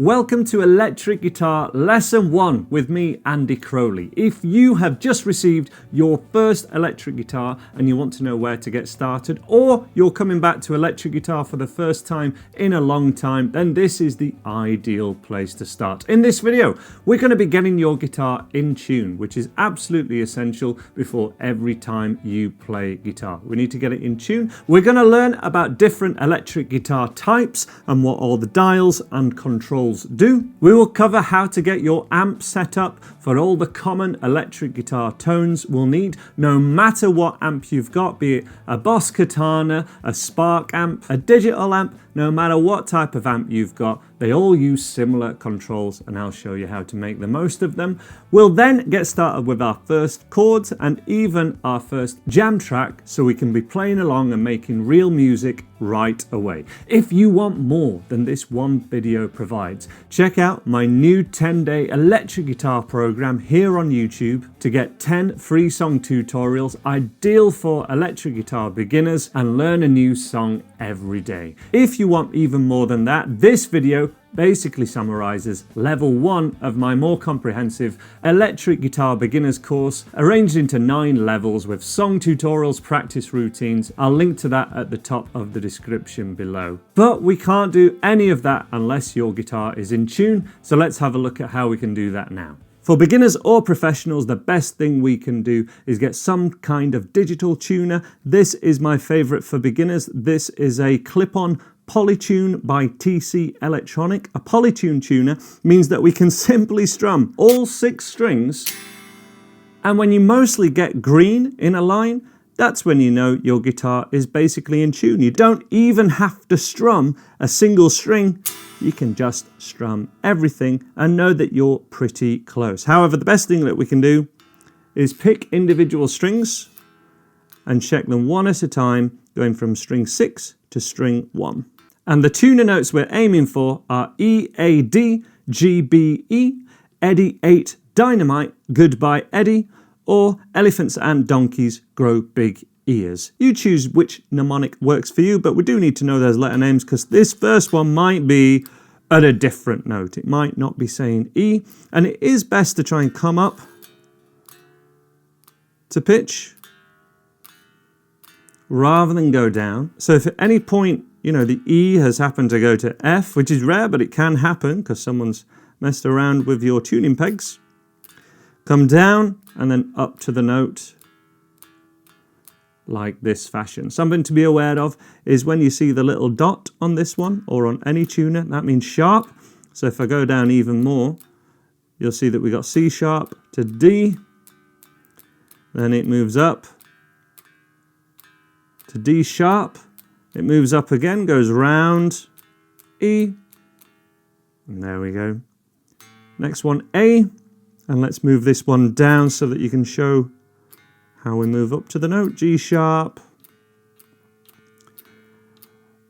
Welcome to Electric Guitar Lesson 1 with me, Andy Crowley. If you have just received your first electric guitar and you want to know where to get started, or you're coming back to electric guitar for the first time in a long time, then this is the ideal place to start. In this video, we're going to be getting your guitar in tune, which is absolutely essential before every time you play guitar. We need to get it in tune. We're going to learn about different electric guitar types and what all the dials and controls do. We will cover how to get your amp set up for all the common electric guitar tones we'll need, no matter what amp you've got, be it a Boss Katana, a Spark amp, a digital amp, no matter what type of amp you've got, they all use similar controls and I'll show you how to make the most of them. We'll then get started with our first chords and even our first jam track so we can be playing along and making real music right away. If you want more than this one video provides, check out my new 10-day electric guitar program here on YouTube to get 10 free song tutorials ideal for electric guitar beginners and learn a new song every day. If you want even more than that, this video basically summarizes level 1 of my more comprehensive electric guitar beginners course, arranged into 9 levels with song tutorials, practice routines. I'll link to that at the top of the description below. But we can't do any of that unless your guitar is in tune, so let's have a look at how we can do that now. For beginners or professionals, the best thing we can do is get some kind of digital tuner. This is my favorite for beginners. This is a clip-on Polytune by TC Electronic. A Polytune tuner means that we can simply strum all 6 strings, and when you mostly get green in a line, that's when you know your guitar is basically in tune. You don't even have to strum a single string. You can just strum everything and know that you're pretty close. However, the best thing that we can do is pick individual strings and check them one at a time, going from string 6 to string 1. And the tuner notes we're aiming for are E, A, D, G, B, E, Eddie 8, Dynamite, Goodbye Eddie, or Elephants and Donkeys Grow Big Ears. You choose which mnemonic works for you, but we do need to know those letter names because this first one might be at a different note. It might not be saying E, and it is best to try and come up to pitch rather than go down. So if at any point, you know, the E has happened to go to F, which is rare, but it can happen because someone's messed around with your tuning pegs, come down and then up to the note like this fashion. Something to be aware of is when you see the little dot on this one or on any tuner, that means sharp. So if I go down even more, you'll see that we got C sharp to D, then it moves up to D sharp, it moves up again, goes round E, and there we go. Next one A, and let's move this one down so that you can show how we move up to the note, G sharp.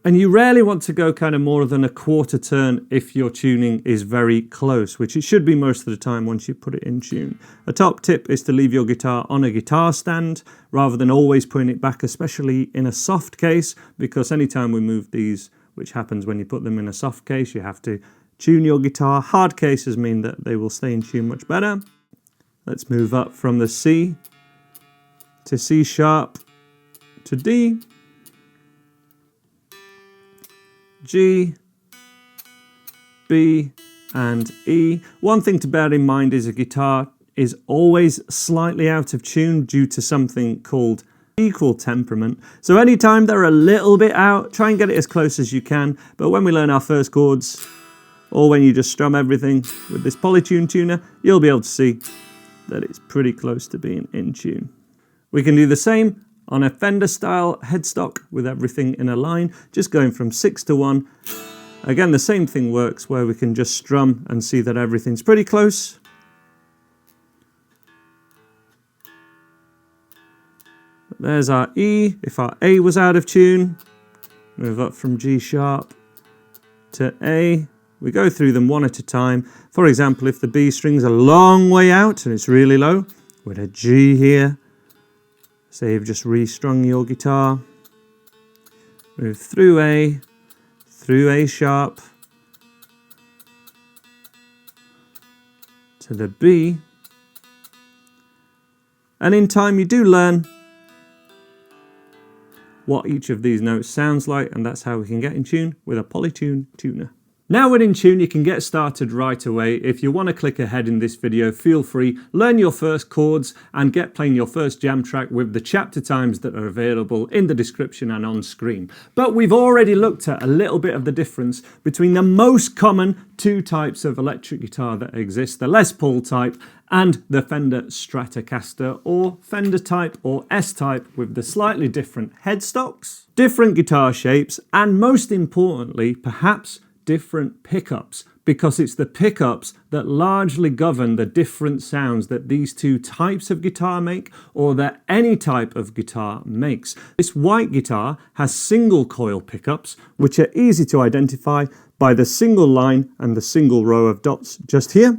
And you rarely want to go kind of more than a quarter turn if your tuning is very close, which it should be most of the time once you put it in tune. A top tip is to leave your guitar on a guitar stand rather than always putting it back, especially in a soft case, because anytime we move these, which happens when you put them in a soft case, you have to tune your guitar. Hard cases mean that they will stay in tune much better. Let's move up from the C to C sharp to D, G, B, and E. One thing to bear in mind is a guitar is always slightly out of tune due to something called equal temperament. So anytime they're a little bit out, try and get it as close as you can. But when we learn our first chords, or when you just strum everything with this Polytune tuner, you'll be able to see that it's pretty close to being in tune. We can do the same on a Fender style headstock with everything in a line, just going from 6 to 1. Again, the same thing works where we can just strum and see that everything's pretty close. There's our E. If our A was out of tune, move up from G sharp to A. We go through them one at a time. For example, if the B string's a long way out and it's really low, with a G here, say you've just restrung your guitar, move through A sharp, to the B. And in time you do learn what each of these notes sounds like, and that's how we can get in tune with a Polytune tuner. Now we're in tune, you can get started right away. If you want to click ahead in this video, feel free, learn your first chords and get playing your first jam track with the chapter times that are available in the description and on screen. But we've already looked at a little bit of the difference between the most common two types of electric guitar that exist, the Les Paul type and the Fender Stratocaster, or Fender type or S-type, with the slightly different headstocks, different guitar shapes, and most importantly, perhaps different pickups, because it's the pickups that largely govern the different sounds that these two types of guitar make, or that any type of guitar makes. This white guitar has single coil pickups, which are easy to identify by the single line and the single row of dots just here.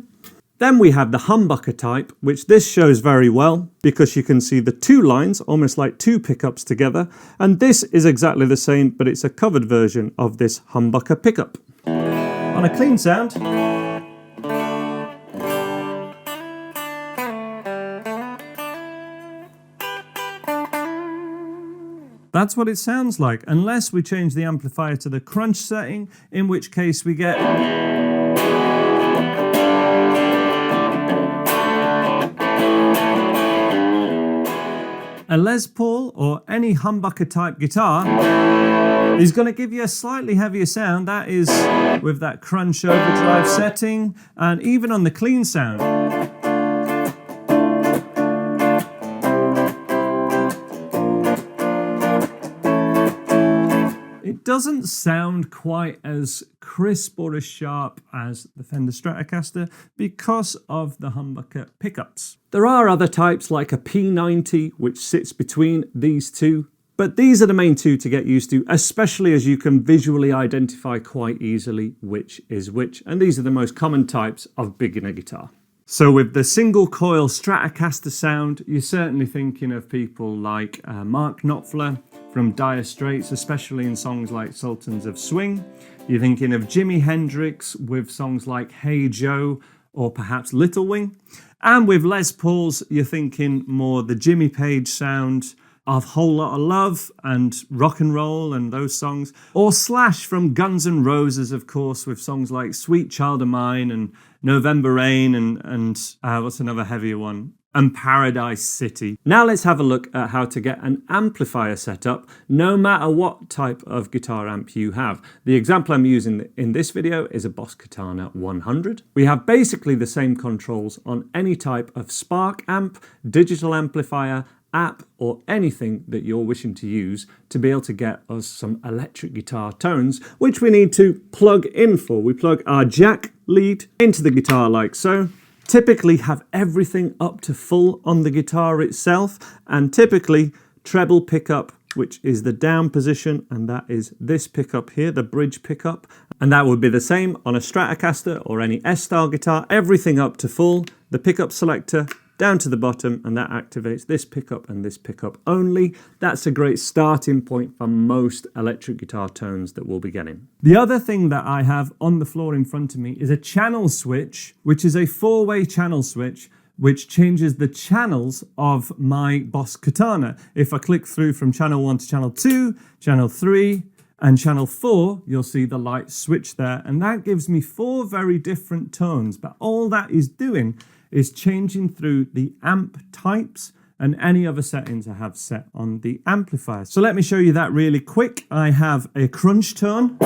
Then we have the humbucker type, which this shows very well because you can see the two lines, almost like two pickups together. And this is exactly the same, but it's a covered version of this humbucker pickup. On a clean sound, that's what it sounds like, unless we change the amplifier to the crunch setting, in which case we get a Les Paul or any humbucker type guitar is going to give you a slightly heavier sound. That is with that crunch overdrive setting, and even on the clean sound. It doesn't sound quite as crisp or as sharp as the Fender Stratocaster because of the humbucker pickups. There are other types like a P90, which sits between these two, but these are the main two to get used to, especially as you can visually identify quite easily which is which, and these are the most common types of beginner guitar. So with the single coil Stratocaster sound, you're certainly thinking of people like Mark Knopfler from Dire Straits, especially in songs like Sultans of Swing. You're thinking of Jimi Hendrix with songs like Hey Joe or perhaps Little Wing. And with Les Pauls, you're thinking more the Jimmy Page sound of Whole Lotta Love and Rock and Roll and those songs. Or Slash from Guns N' Roses, of course, with songs like Sweet Child of Mine and November Rain and what's another heavier one? And Paradise City. Now let's have a look at how to get an amplifier set up no matter what type of guitar amp you have. The example I'm using in this video is a Boss Katana 100. We have basically the same controls on any type of Spark amp, digital amplifier, app, or anything that you're wishing to use to be able to get us some electric guitar tones, which we need to plug in for. We plug our jack lead into the guitar like so. Typically have everything up to full on the guitar itself, and typically treble pickup, which is the down position, and that is this pickup here, the bridge pickup, and that would be the same on a Stratocaster or any S-style guitar. Everything up to full, the pickup selector down to the bottom, and that activates this pickup and this pickup only. That's a great starting point for most electric guitar tones that we'll be getting. The other thing that I have on the floor in front of me is a channel switch, which is a 4-way channel switch, which changes the channels of my Boss Katana. If I click through from channel 1 to channel 2, channel 3, and channel 4, you'll see the light switch there, and that gives me 4 very different tones, but all that is doing is changing through the amp types and any other settings I have set on the amplifier. So let me show you that really quick. I have a crunch tone,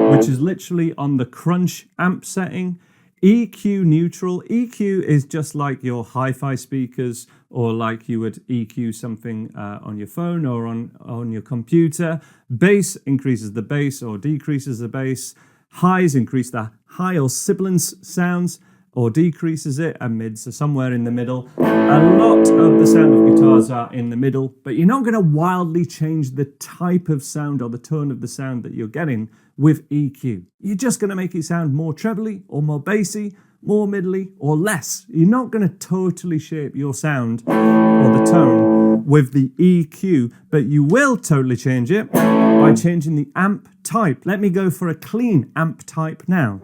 which is literally on the crunch amp setting. EQ neutral. EQ is just like your hi-fi speakers, or like you would EQ something on your phone or on your computer. Bass increases the bass or decreases the bass. Highs increase the high or sibilance sounds, or decreases it, and mids are somewhere in the middle. A lot of the sound of guitars are in the middle, but you're not going to wildly change the type of sound or the tone of the sound that you're getting with EQ. You're just going to make it sound more trebly or more bassy, more middly or less. You're not going to totally shape your sound or the tone with the EQ, but you will totally change it by changing the amp type. Let me go for a clean amp type now.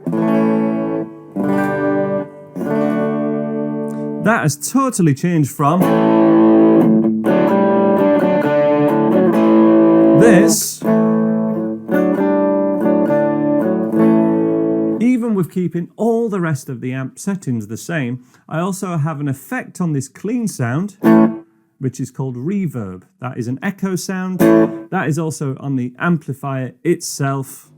That has totally changed from this. Even with keeping all the rest of the amp settings the same, I also have an effect on this clean sound, which is called reverb. That is an echo sound. That is also on the amplifier itself.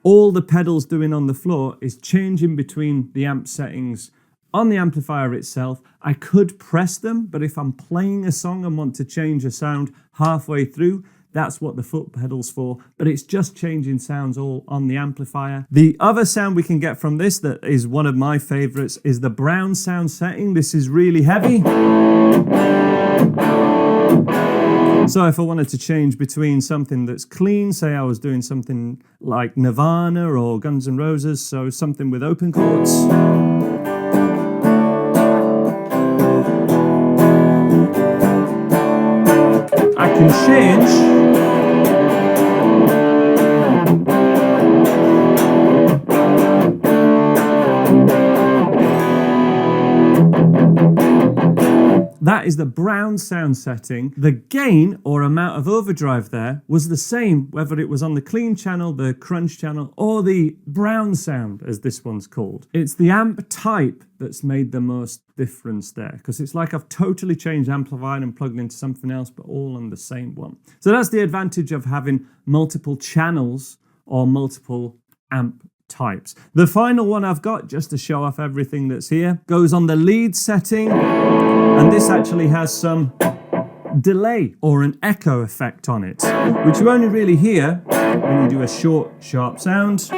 All the pedals doing on the floor is changing between the amp settings on the amplifier itself. I could press them, but if I'm playing a song and want to change a sound halfway through, that's what the foot pedal's for, but it's just changing sounds all on the amplifier. The other sound we can get from this that is one of my favorites is the brown sound setting. This is really heavy. So if I wanted to change between something that's clean, say I was doing something like Nirvana or Guns N' Roses, so something with open chords, I can change that is the brown sound setting. The gain or amount of overdrive there was the same whether it was on the clean channel, the crunch channel, or the brown sound as this one's called. It's the amp type that's made the most difference there, because it's like I've totally changed amplifier and plugged into something else, but all on the same one. So that's the advantage of having multiple channels or multiple amp types. The final one I've got, just to show off everything that's here, goes on the lead setting, and this actually has some delay or an echo effect on it, which you only really hear when you do a short, sharp sound.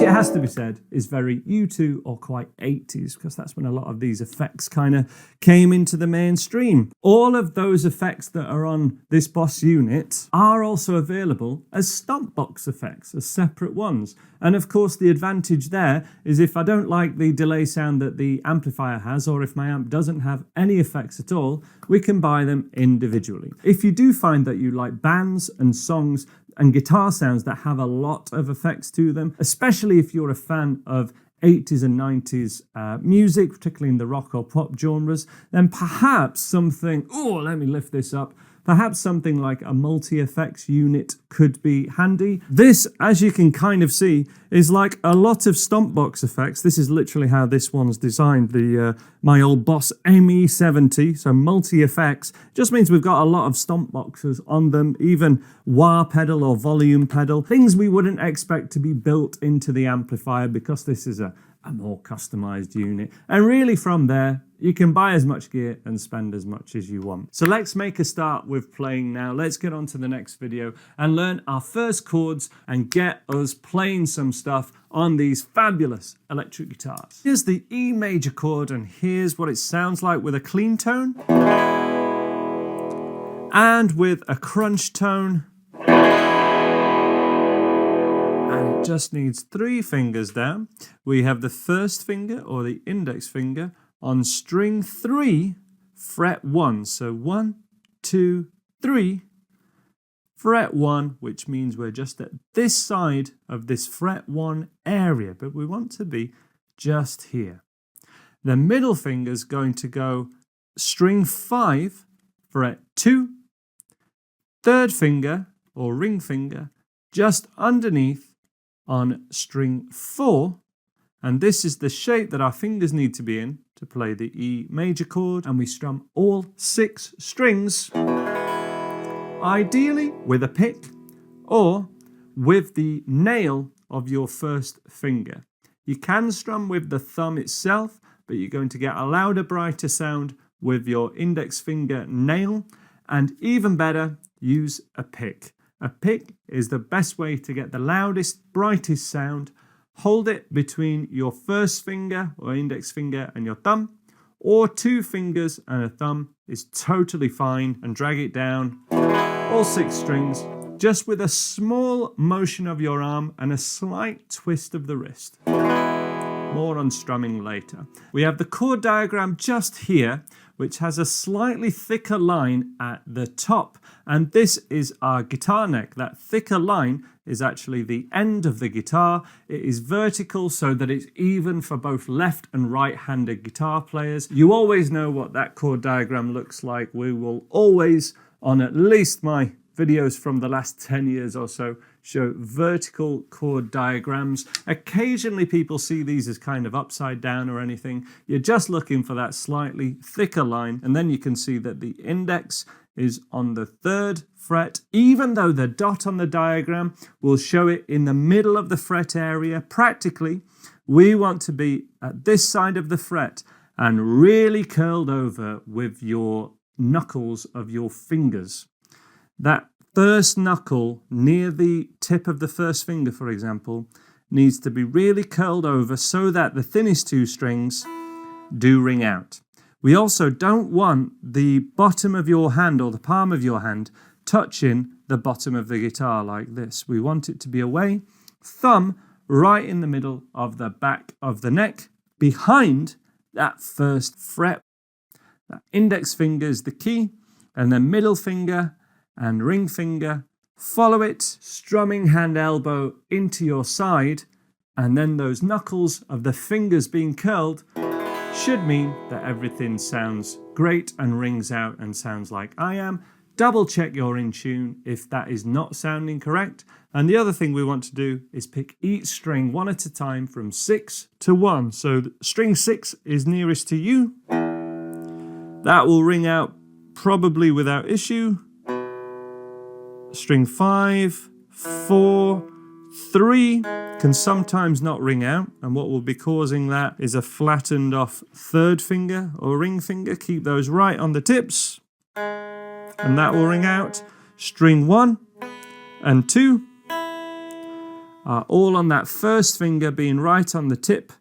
It has to be said is very U2 or quite 80s, because that's when a lot of these effects kind of came into the mainstream. All of those effects that are on this Boss unit are also available as stomp box effects, as separate ones. And of course the advantage there is if I don't like the delay sound that the amplifier has, or if my amp doesn't have any effects at all, we can buy them individually. If you do find that you like bands and songs and guitar sounds that have a lot of effects to them, especially if you're a fan of 80s and 90s music, particularly in the rock or pop genres, then perhaps something, let me lift this up, perhaps something like a multi-effects unit could be handy. This, as you can kind of see, is like a lot of stomp box effects. This is literally how this one's designed, my old Boss ME70, so multi-effects. Just means we've got a lot of stomp boxes on them, even wah pedal or volume pedal, things we wouldn't expect to be built into the amplifier because this is a more customized unit. And really from there, you can buy as much gear and spend as much as you want. So let's make a start with playing now. Let's get on to the next video and learn our first chords and get us playing some stuff on these fabulous electric guitars. Here's the E major chord, and here's what it sounds like with a clean tone and with a crunch tone. And it just needs 3 fingers down. We have the first finger or the index finger on string 3, fret 1. So 1, 2, 3, fret 1, which means we're just at this side of this fret 1 area, but we want to be just here. The middle finger's going to go string 5, fret 2, third finger or ring finger just underneath on string 4, and this is the shape that our fingers need to be in to play the E major chord, and we strum all 6 strings, ideally with a pick or with the nail of your first finger. You can strum with the thumb itself, but you're going to get a louder, brighter sound with your index finger nail, and even better, use a pick. A pick is the best way to get the loudest, brightest sound. Hold it between your first finger or index finger and your thumb, or 2 fingers and a thumb is totally fine, and drag it down all 6 strings just with a small motion of your arm and a slight twist of the wrist. More on strumming later. We have the chord diagram just here. which has a slightly thicker line at the top. And this is our guitar neck. That thicker line is actually the end of the guitar. It is vertical so that it's even for both left and right-handed guitar players. You always know what that chord diagram looks like. We will always, on at least my videos from the last 10 years or so, show vertical chord diagrams. Occasionally people see these as kind of upside down or anything. You're just looking for that slightly thicker line, and then you can see that the index is on the 3rd fret. Even though the dot on the diagram will show it in the middle of the fret area, practically we want to be at this side of the fret and really curled over with your knuckles of your fingers. That first knuckle near the tip of the first finger, for example, needs to be really curled over so that the thinnest 2 strings do ring out. We also don't want the bottom of your hand or the palm of your hand touching the bottom of the guitar like this. We want it to be away, thumb right in the middle of the back of the neck, behind that first fret. That index finger is the key, and then middle finger and ring finger, follow it, strumming hand elbow into your side, and then those knuckles of the fingers being curled should mean that everything sounds great and rings out and sounds like I am. Double check you're in tune if that is not sounding correct. And the other thing we want to do is pick each string one at a time from 6 to 1. So string 6 is nearest to you. That will ring out probably without issue. String 5, 4, 3 can sometimes not ring out, and what will be causing that is a flattened off 3rd finger or ring finger. Keep those right on the tips, and that will ring out. String 1 and 2 are all on that first finger being right on the tip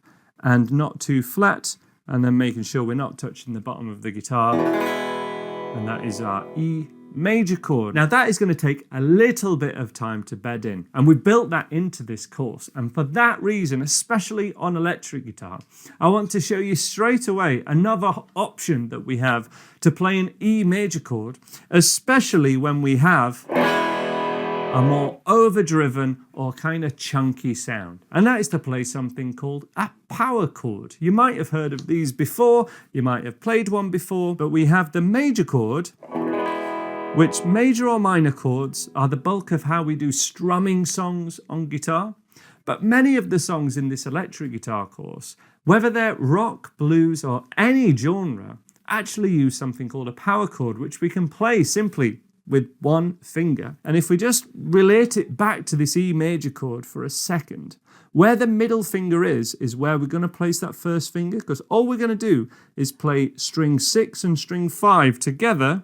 and not too flat, and then making sure we're not touching the bottom of the guitar, and that is our E major chord. Now that is going to take a little bit of time to bed in, and we built that into this course, and for that reason, especially on electric guitar, I want to show you straight away another option that we have to play an E major chord, especially when we have a more overdriven or kind of chunky sound, and that is to play something called a power chord. You might have heard of these before, you might have played one before, but we have the major chord, which major or minor chords are the bulk of how we do strumming songs on guitar. But many of the songs in this electric guitar course, whether they're rock, blues, or any genre, actually use something called a power chord, which we can play simply with one finger. And if we just relate it back to this E major chord for a second, where the middle finger is where we're going to place that first finger, because all we're going to do is play string 6 and string 5 together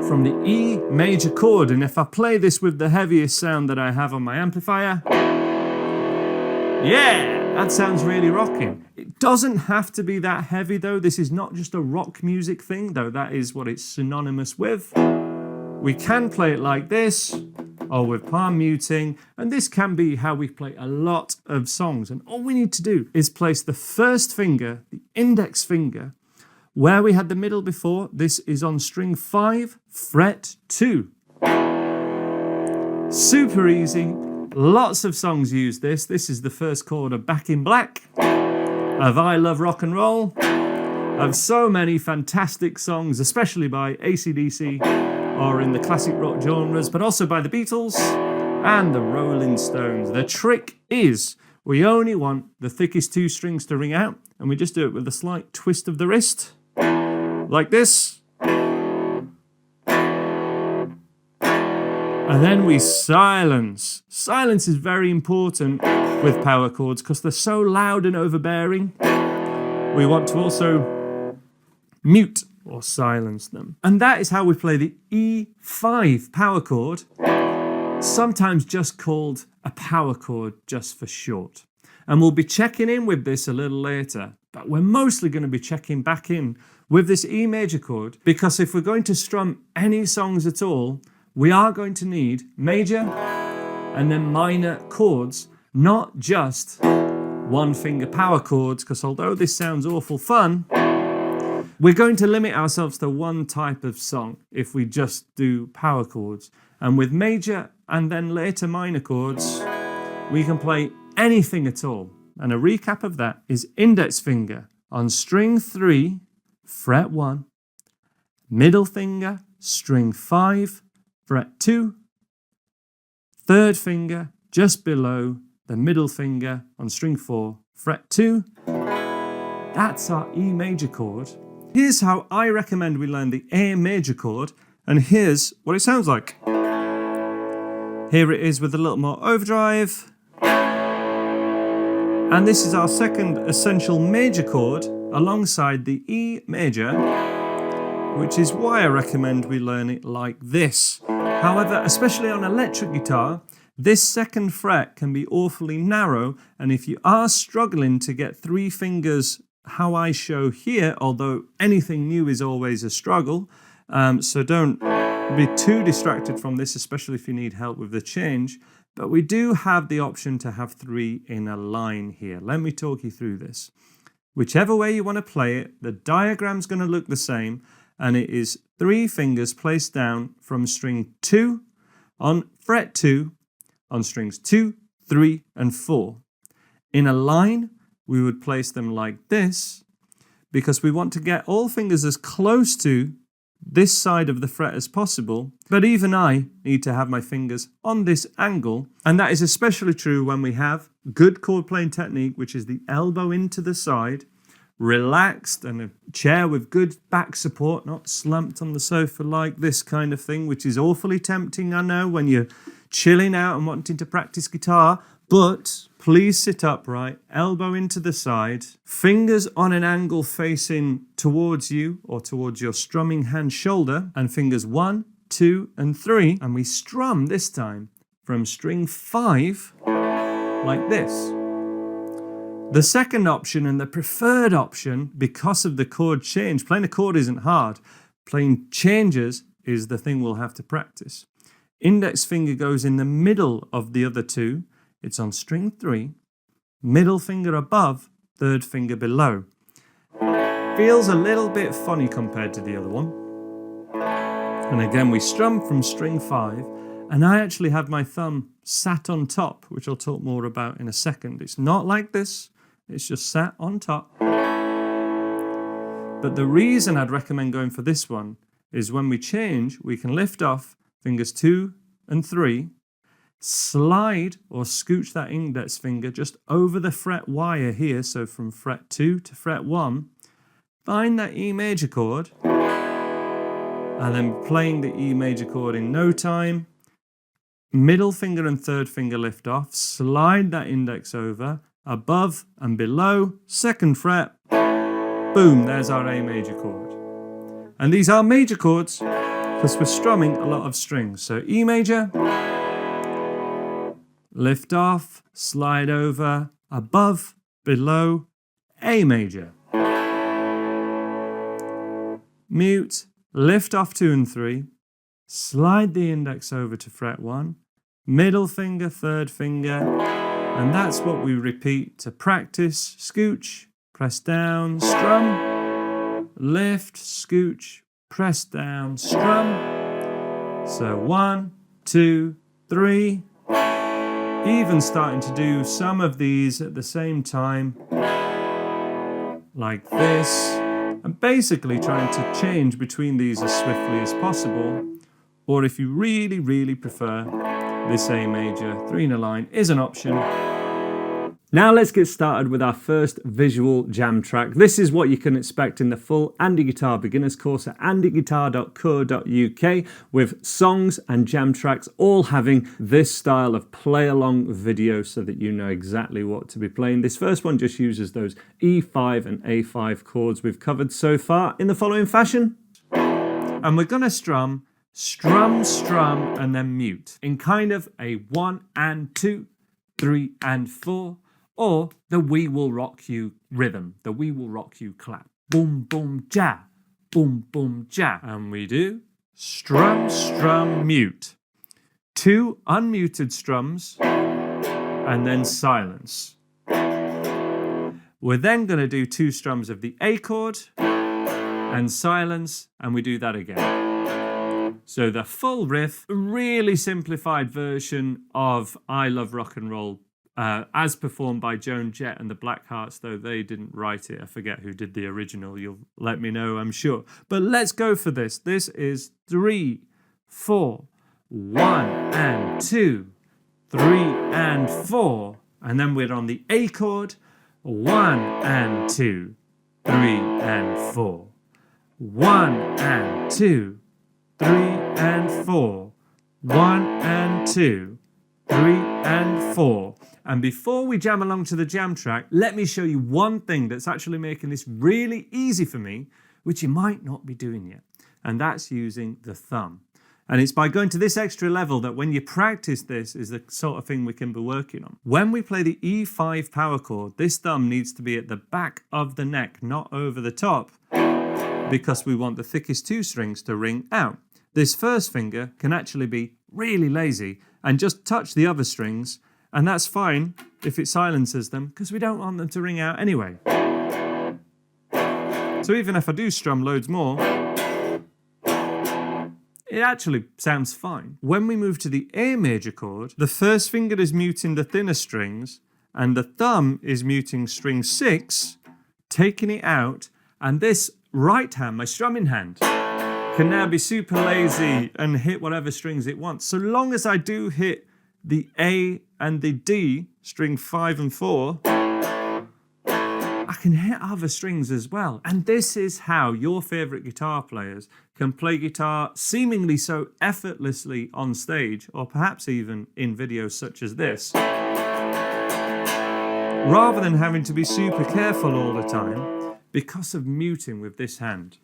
from the E major chord. And if I play this with the heaviest sound that I have on my amplifier, yeah, that sounds really rocking. It doesn't have to be that heavy though. This is not just a rock music thing, though that is what it's synonymous with. We can play it like this, or with palm muting, and this can be how we play a lot of songs. And all we need to do is place the first finger, the index finger, where we had the middle before. This is on string 5, fret 2. Super easy. Lots of songs use this. This is the first chord of Back in Black, of I Love Rock and Roll, of so many fantastic songs, especially by AC/DC, or in the classic rock genres, but also by the Beatles and the Rolling Stones. The trick is we only want the thickest 2 strings to ring out, and we just do it with a slight twist of the wrist, like this. And then we silence. Silence is very important with power chords because they're so loud and overbearing. We want to also mute or silence them. And that is how we play the E5 power chord, sometimes just called a power chord just for short. And we'll be checking in with this a little later, but we're mostly going to be checking back in with this E major chord, because if we're going to strum any songs at all, we are going to need major and then minor chords, not just one finger power chords, because although this sounds awful fun, We're going to limit ourselves to one type of song if we just do power chords. And with major and then later minor chords, we can play anything at all. And a recap of that is index finger on string 3, fret 1, middle finger, string 5, fret 2, third finger just below the middle finger on string 4, fret 2. That's our E major chord. Here's how I recommend we learn the A major chord, and here's what it sounds like. Here it is with a little more overdrive. And this is our second essential major chord alongside the E major, which is why I recommend we learn it like this. However, especially on electric guitar, this second fret can be awfully narrow, and if you are struggling to get 3 fingers how I show here, although anything new is always a struggle, so don't be too distracted from this, especially if you need help with the change. But we do have the option to have 3 in a line here. Let me talk you through this. Whichever way you want to play it, the diagram's going to look the same, and it is 3 fingers placed down from string 2 on fret 2 on strings 2, 3, and 4. In a line, we would place them like this because we want to get all fingers as close to this side of the fret as possible, but even I need to have my fingers on this angle, and that is especially true when we have good chord playing technique, which is the elbow into the side, relaxed, and a chair with good back support, not slumped on the sofa like this kind of thing, which is awfully tempting, I know, when you're chilling out and wanting to practice guitar. But please sit upright, elbow into the side, fingers on an angle facing towards you or towards your strumming hand shoulder, and fingers 1, 2, and 3. And we strum this time from string 5 like this. The second option and the preferred option, because of the chord change, playing a chord isn't hard. Playing changes is the thing we'll have to practice. Index finger goes in the middle of the other 2. It's on string 3, middle finger above, third finger below. Feels a little bit funny compared to the other one. And again, we strum from string 5, and I actually have my thumb sat on top, which I'll talk more about in a second. It's not like this, it's just sat on top. But the reason I'd recommend going for this one is when we change, we can lift off fingers 2 and 3, slide or scooch that index finger just over the fret wire here, so from fret 2 to fret 1, find that E major chord, and then playing the E major chord in no time, middle finger and third finger lift off, slide that index over, above and below, second fret, boom, there's our A major chord. And these are major chords because we're strumming a lot of strings. So E major, lift off, slide over, above, below, A major. Mute, lift off 2 and 3, slide the index over to fret 1, middle finger, third finger, and that's what we repeat to practice. Scooch, press down, strum, lift, scooch, press down, strum. So 1, 2, 3. Even starting to do some of these at the same time, like this, and basically trying to change between these as swiftly as possible. Or if you really, really prefer, this A major, 3 in a line is an option. Now let's get started with our first visual jam track. This is what you can expect in the full Andy Guitar Beginners course at andyguitar.co.uk, with songs and jam tracks all having this style of play-along video so that you know exactly what to be playing. This first one just uses those E5 and A5 chords we've covered so far in the following fashion. And we're going to strum, and then mute in kind of a 1 and 2, 3 and 4. Or the We Will Rock You rhythm, the We Will Rock You clap. Boom, boom, ja, boom, boom, ja. And we do strum, mute. 2 unmuted strums, and then silence. We're then going to do 2 strums of the A chord, and silence, and we do that again. So the full riff, a really simplified version of I Love Rock and Roll, as performed by Joan Jett and the Blackhearts, though they didn't write it. I forget who did the original. You'll let me know, I'm sure. But let's go for this. This is 3, 4, 1 and 2, 3 and 4. And then we're on the A chord, 1 and 2, 3 and 4. 1 and 2, 3 and 4. 1 and 2, 3 and 4. And before we jam along to the jam track, let me show you one thing that's actually making this really easy for me, which you might not be doing yet. And that's using the thumb. And it's by going to this extra level that when you practice this is the sort of thing we can be working on. When we play the E5 power chord, this thumb needs to be at the back of the neck, not over the top, because we want the thickest 2 strings to ring out. This first finger can actually be really lazy and just touch the other strings, and that's fine if it silences them, because we don't want them to ring out anyway. So even if I do strum loads more, it actually sounds fine. When we move to the A major chord, the first finger is muting the thinner strings, and the thumb is muting string 6, taking it out, and this right hand, my strumming hand, can now be super lazy and hit whatever strings it wants. So long as I do hit the A and the D, string 5 and 4, I can hit other strings as well. And this is how your favorite guitar players can play guitar seemingly so effortlessly on stage, or perhaps even in videos such as this, rather than having to be super careful all the time because of muting with this hand.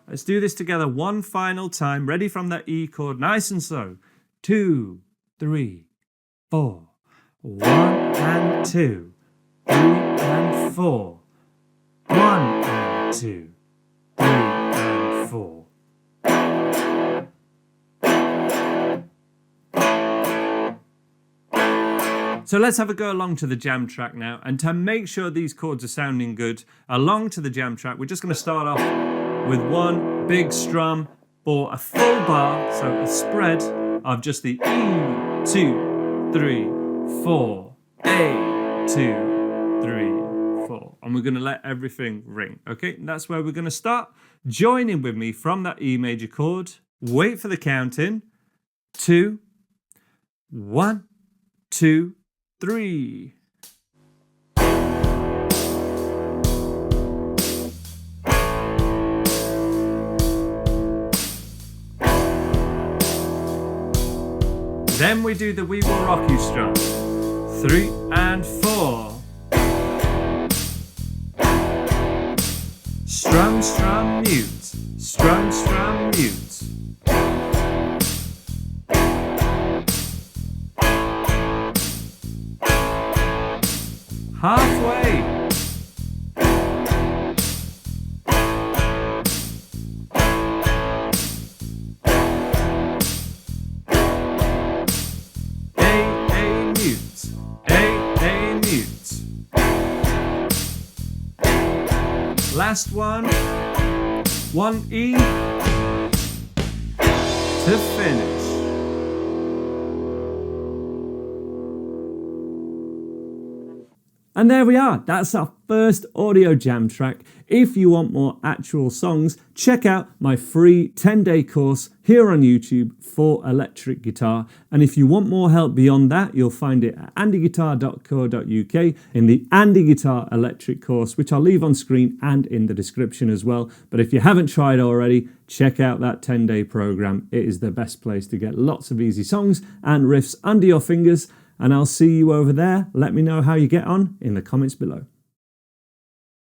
Let's do this together one final time. Ready from that E chord, nice and slow. 2, 3, 4. 1 and 2, 3 and 4. 1 and 2, 3 and 4. So let's have a go along to the jam track now. And to make sure these chords are sounding good, along to the jam track, we're just going to start off with one big strum for a full bar, so a spread of just the E, 2, 3, 4, A, 2, 3, 4. And we're going to let everything ring, okay? And that's where we're going to start. Join in with me from that E major chord. Wait for the count in. 2, 1, 2, 3. Then we do the We Will Rock You strum. 3 and 4. Strum, strum, mute. Strum, strum, mute. Halfway. Last one 1E to finish. And there we are. That's our first audio jam track. If you want more actual songs, check out my free 10-day course here on YouTube for electric guitar. And if you want more help beyond that, you'll find it at andyguitar.co.uk in the Andy Guitar Electric course, which I'll leave on screen and in the description as well. But if you haven't tried already, check out that 10-day program. It is the best place to get lots of easy songs and riffs under your fingers. And I'll see you over there. Let me know how you get on in the comments below.